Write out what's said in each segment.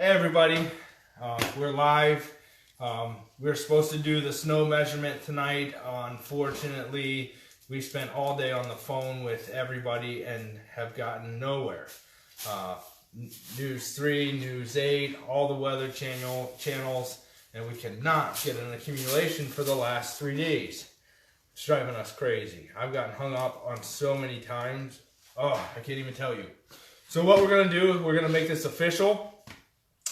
Hey everybody, we're live. We were supposed to do the snow measurement tonight. Unfortunately, we spent all day on the phone with everybody and have gotten nowhere. News 3, News 8, all the weather channels, and we cannot get an accumulation for the last 3 days. It's driving us crazy. I've gotten hung up on so many times. Oh, I can't even tell you. So what we're going to do, we're going to make this official.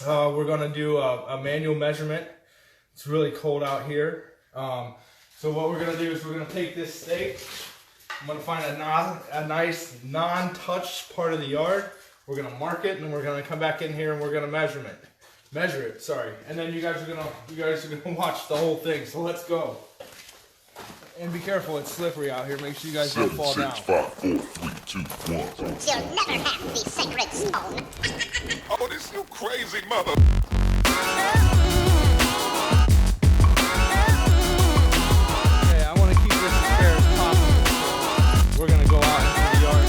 We're going to do a manual measurement. It's really cold out here. So what we're going to do is we're going to take this stake. I'm going to find a nice non-touch part of the yard. We're going to mark it, and then we're going to come back in here and we're going to measure it. Sorry. And then you guys are going to watch the whole thing. So let's go. And be careful, it's slippery out here. Make sure you guys don't fall down. 7, 6, 5, 4, 3, 2, 1. You'll never have the sacred stone. Oh, this you crazy mother. Okay, I want to keep this as fair as possible. We're going to go out into the yard.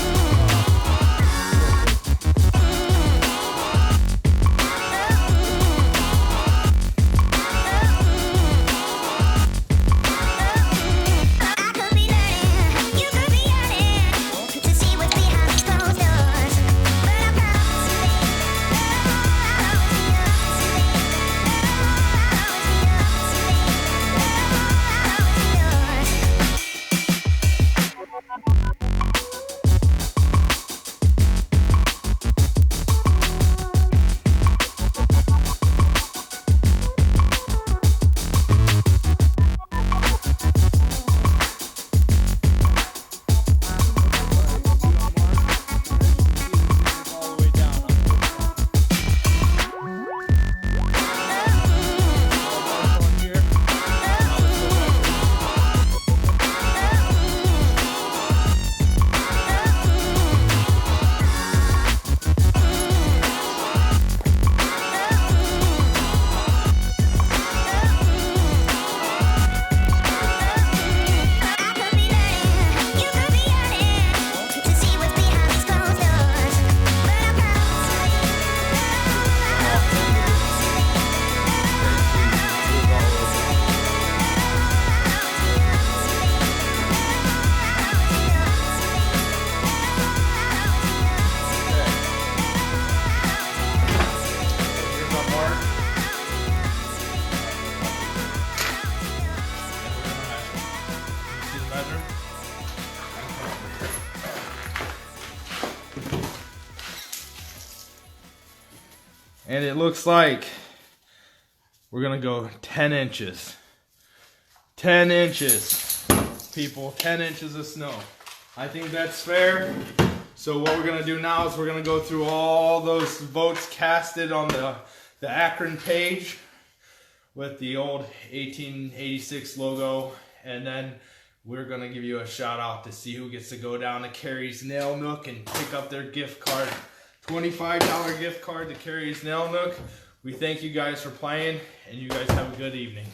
And it looks like we're gonna go 10 inches. 10 inches, people, 10 inches of snow. I think that's fair. So what we're gonna do now is we're gonna go through all those votes casted on the Akron page with the old 1886 logo, and then we're gonna give you a shout out to see who gets to go down to Carrie's Nail Nook and pick up their gift card. $25 gift card to Carrie's Nail Nook. We thank you guys for playing, and you guys have a good evening.